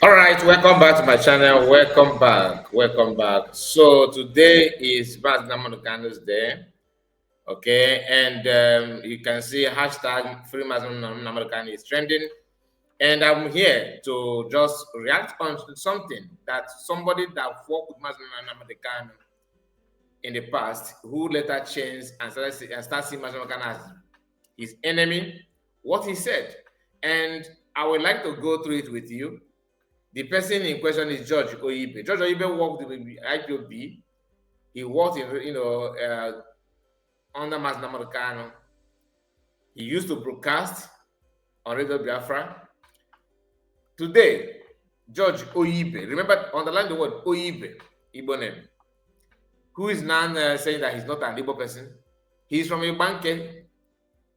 All right, welcome back to my channel. Welcome back. So today is MNK's Day, okay, and you can see hashtag FreeMaziNnamudiKanu is trending, and I'm here to just react on something that somebody that worked with MNK in the past, who later changed and started seeing MNK as his enemy, what he said, and I would like to go through it with you. The person in question is George ONYIBE. George ONYIBE worked with IPOB. He worked in, under MNK. He used to broadcast on Radio Biafra. Today, George ONYIBE, remember, underline the word ONYIBE, Igbo name, who is now saying that he's not an Igbo person. He's from Ibanke.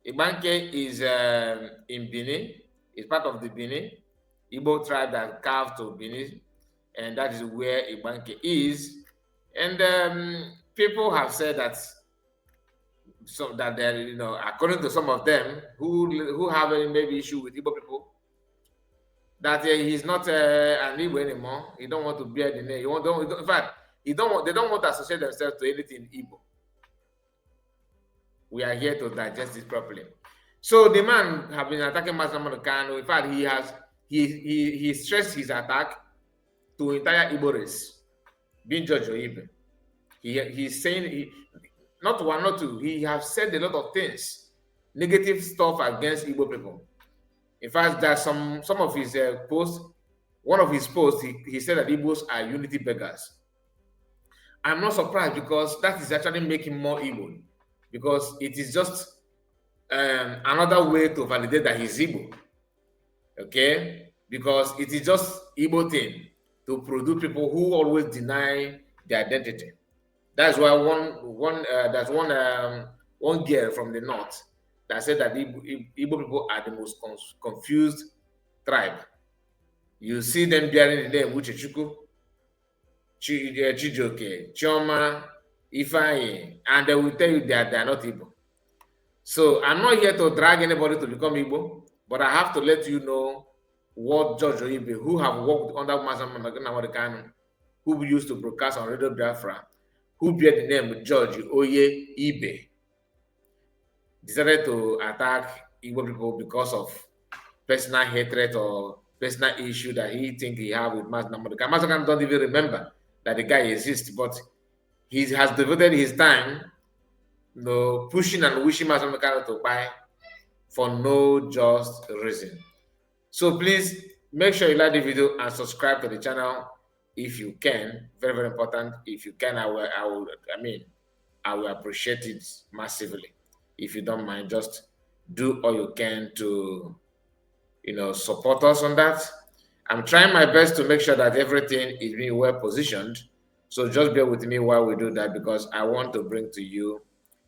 Ibanke is in Benin. It's part of the Benin Igbo tribe that carved to Benin, and that is where Ibanke is. And people have said that they're, according to some of them who have a maybe issue with Igbo people, that he's not an Igbo anymore. He don't want to bear the name. In fact, they don't want to associate themselves to anything Igbo. We are here to digest it properly. So the man have been attacking MNK. In fact, he stressed his attack to entire Igbo race, being George ONYIBE. He's saying, not one, not two, he has said a lot of things, negative stuff against Igbo people. In fact, there's some of his posts, one of his posts, he said that Igbos are unity beggars. I'm not surprised, because that is actually making more Igbo, because it is just another way to validate that he's Igbo. Okay, because it is just Igbo thing to produce people who always deny their identity. That's why one girl from the north that said that Igbo people are the most confused tribe. You see them bearing the name Uchechukwu, Chijoke, Chioma, Ifeanyi, and they will tell you that they are not Igbo. So I'm not here to drag anybody to become Igbo, but I have to let you know what George ONYIBE, who have worked under MNK, who used to broadcast on Radio Biafra, who bear the name George ONYIBE, decided to attack Igbo people because of personal hatred or personal issue that he think he have with MNK. MNK don't even remember that the guy exists, but he has devoted his time, pushing and wishing MNK to buy for no just reason. So please make sure you like the video and subscribe to the channel if you can. Very, very important. If you can, I will appreciate it massively. If you don't mind, just do all you can to, support us on that. I'm trying my best to make sure that everything is being well positioned. So just bear with me while we do that, because I want to bring to you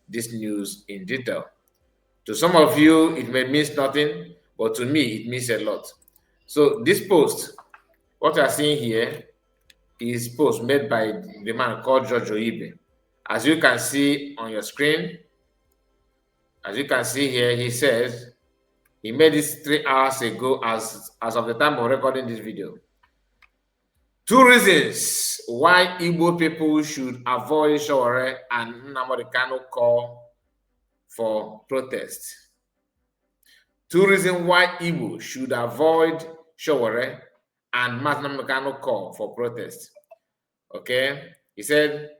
this news in detail. To some of you, it may mean nothing, but to me, it means a lot. So this post, what you are seeing here, is post made by the man called George ONYIBE. As you can see on your screen, as you can see here, he says he made this 3 hours ago as of the time of recording this video. 2 reasons why Igbo people should avoid Sowore and MNK call for protest. 2 reasons why Igbo should avoid Sowore and MNK call for protest. Okay, he said,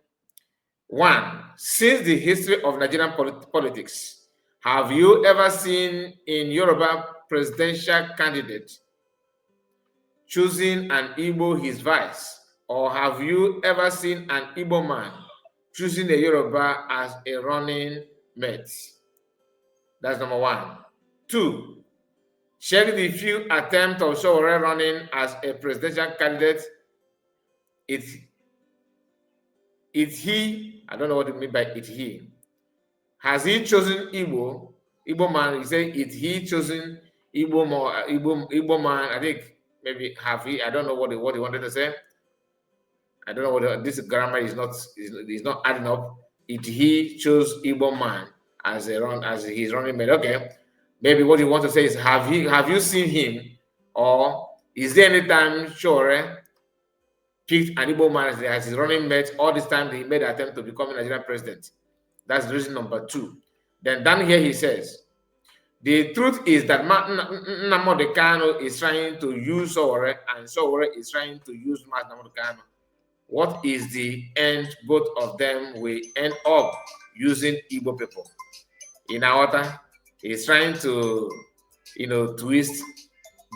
1, since the history of Nigerian politics, have you ever seen in Yoruba presidential candidate choosing an Igbo his vice? Or have you ever seen an Igbo man choosing a Yoruba as a running mate? That's number 1. 2, check the few attempts of Sowore running as a presidential candidate. I don't know what you mean by it he. Has he chosen Igbo man? He said, it he chosen Igbo man? I think maybe have he? I don't know what he wanted to say. I don't know what this grammar is not adding up. It he chose Igbo man as his running mate. Okay, maybe what you want to say is have you seen him, or Is there any time Shore picked an Igbo man as his running mate all this time he made an attempt to become a Nigerian president? That's reason number 2. Then down here he says, the truth is that MNK is trying to use Sowore and Sowore is trying to use MNK. What is the end? Both of them will end up using Igbo people. In our is trying to, twist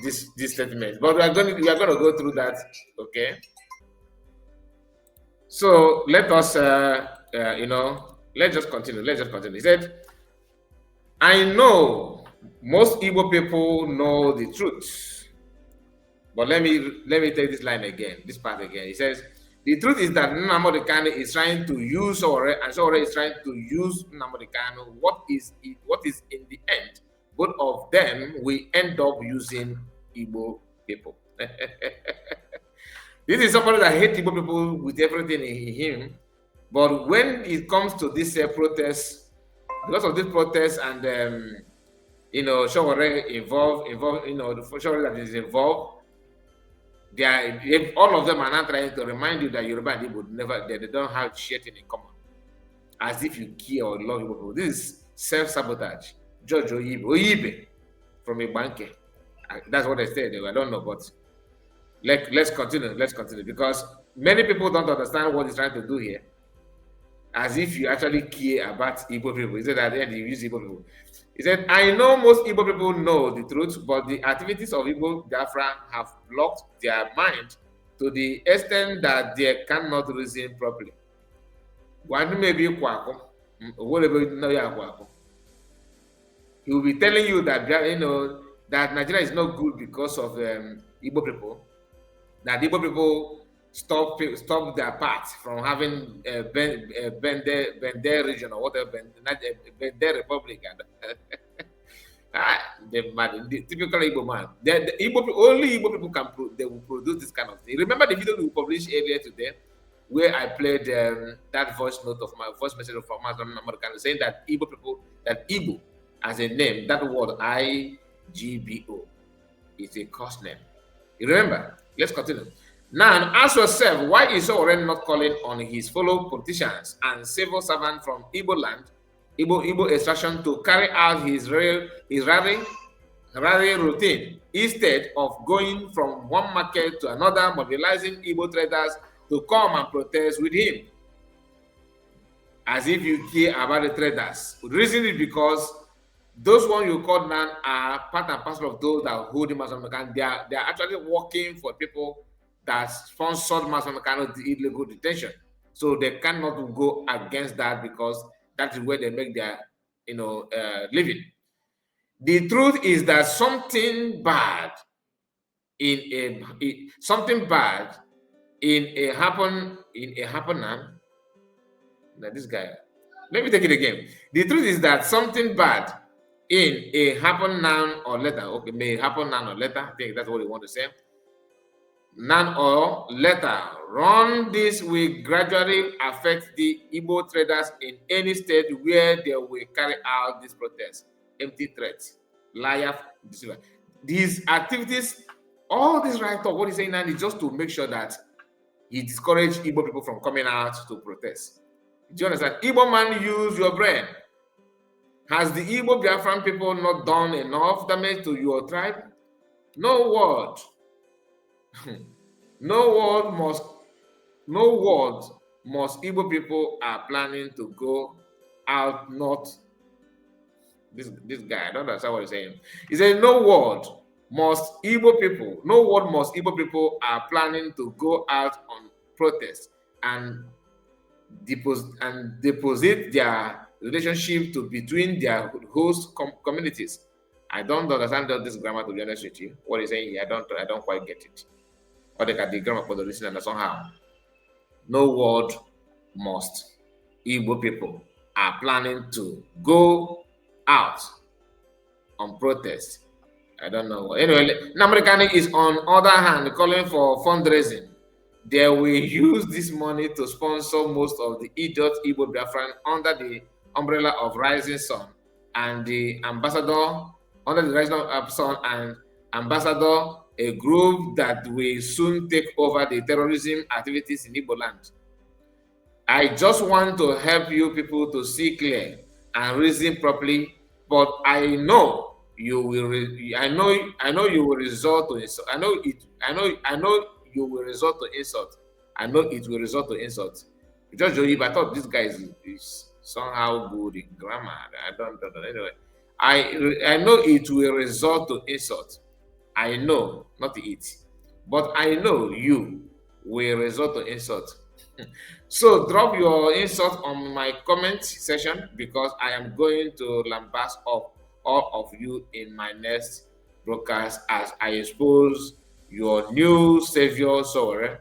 this statement. But we are going to go through that, okay? So let us, let's just continue. He said, I know most Igbo people know the truth. But let me take this line again, this part again. He says, the truth is that MNK is trying to use Sowore, and Sowore is trying to use MNK. What is in the end? Both of them will end up using Igbo people. This is somebody that hates Igbo people with everything in him. But when it comes to this protest, because of this protest and Sowore involved, Sowore that is involved, all of them are not trying to remind you that Yoruba and Igbo they don't have shit in common. As if you care or love Igbo people. This is self-sabotage. George ONYIBE from MNK. That's what they said. I don't know, but let's continue. Let's continue, because many people don't understand what he's trying to do here. As if you actually care about Igbo people. He said that then you use Igbo people. He said, I know most Igbo people know the truth, but the activities of Igbo Biafra have blocked their mind to the extent that they cannot reason properly. He will be telling you that that Nigeria is not good because of Igbo people. That Igbo people stop their path from having Bende region or whatever, Bende Republic. The typical Igbo man. Only Igbo people they will produce this kind of thing. Remember the video we published earlier today, where I played that voice note of my voice message from MNK saying that Igbo as a name, that word IGBO is a curse name. You remember? Let's continue. Now, ask yourself, why is Sowore not calling on his fellow politicians and civil servants from Igbo land, Igbo extraction, to carry out his rally routine instead of going from one market to another, mobilizing Igbo traders to come and protest with him? As if you care about the traders. The reason is because those ones you call now are part and parcel of those that hold him as MNK. They are actually working for people that sponsored MNK illegal detention. So they cannot go against that, because that is where they make their living. The truth is that something bad happen now. This guy. Let me take it again. The truth is that something bad in a happen noun or letter. Okay, may happen noun or letter. I think that's what you want to say. Noun or letter. Run this will gradually affect the Igbo traders in any state where they will carry out this protest. Empty threats, liar, deceiver. These activities, all this write-up, what he's saying now is just to make sure that he discourages Igbo people from coming out to protest. Do you understand? Igbo man, use your brain. Has the Igbo Biafran people not done enough damage to your tribe? No word. No word must Igbo people are planning to go out north. This guy, I don't understand what he's saying. He said, no word must Igbo people are planning to go out on protest and deposit their relationship between their host communities. I don't understand this grammar, to be honest with you. What he's saying here, I don't quite get it. Or they got the grammar for the listener somehow. No word must Igbo people are planning to go out on protest. I don't know. Anyway, MNK is on other hand calling for fundraising. They will use this money to sponsor most of the idiot Igbo Biafran under the umbrella of Rising Sun and the ambassador under the Rising Sun and Ambassador a group that will soon take over the terrorism activities in Igbo land. I just want to help you people to see clear and reason properly, but I know you will. I know you will resort to insult. I know you will resort to insult. I know it will resort to insult. Just Joyib, I thought this guy is somehow good in grammar. I don't know. Anyway, I know it will resort to insult. I know, not it, but I know you will resort to insult. So drop your insult on my comment section because I am going to lambast up all of you in my next broadcast as I expose your new savior sorry.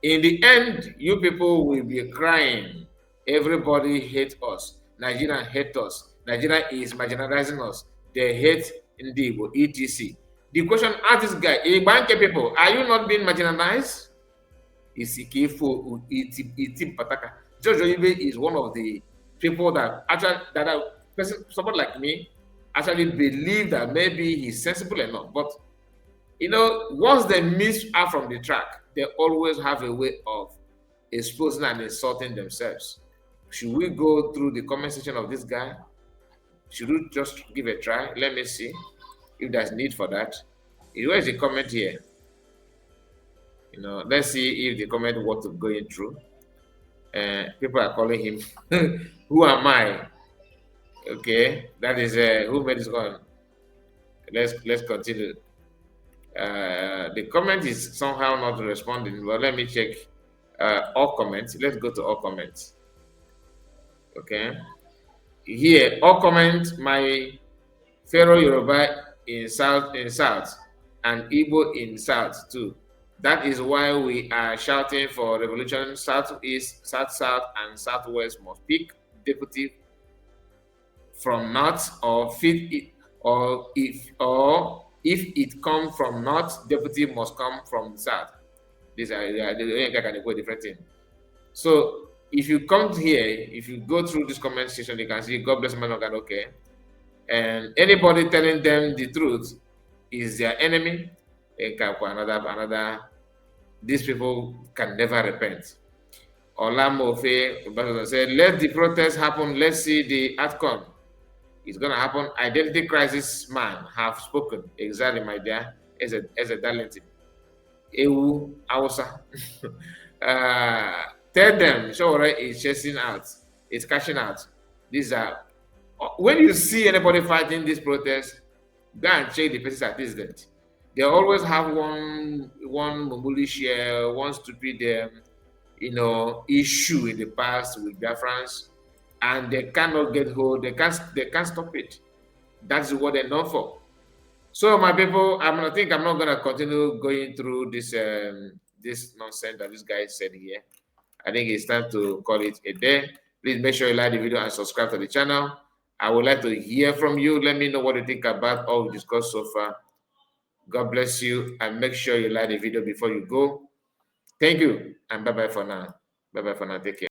In the end, you people will be crying. Everybody hates us. Nigeria hates us. Nigeria is marginalizing us. They hate Indigo, etc. The question asked this guy, Ibanke people, are you not being marginalized? Isikifo Itim Pataka. George Oyibe is one of the people that actually somebody like me actually believe that maybe he's sensible enough. But you know, once they miss out from the track, they always have a way of exposing and insulting themselves. Should we go through the comment section of this guy? Should we just give a try? Let me see if there's need for that. Where is the comment here? You know, let's see if the comment worth going through. People are calling him. Who am I? Okay, that is who made this one. Let's continue. The comment is somehow not responding. Well, let me check all comments. Let's go to all comments. Okay, here all comments. My Pharaoh Yoruba in south and Igbo in south too. That is why we are shouting for revolution. Southeast, south, and southwest must pick deputy from north, or if it comes from north, deputy must come from south. These are the different thing. So if you come here, if you go through this comment section, you can see God bless man okay. And anybody telling them the truth is their enemy. Another. These people can never repent. Olamofe said, let the protest happen. Let's see the outcome. It's going to happen. Identity crisis man have spoken. Exactly, my dear. As a talented. Ewu Awusa. Tell them, Shawara is chasing out. It's cashing out. These are, when you see anybody fighting this protest, go and check the person's antecedent. They always have one militia, one stupid, issue in the past with Biafrans, and they cannot get hold. They can't stop it. That's what they're known for. So, my people, I'm not gonna continue going through this this nonsense that this guy said here. I think it's time to call it a day. Please make sure you like the video and subscribe to the channel. I would like to hear from you. Let me know what you think about all we discussed so far. God bless you, and make sure you like the video before you go. Thank you, and bye-bye for now. Bye-bye for now. Take care.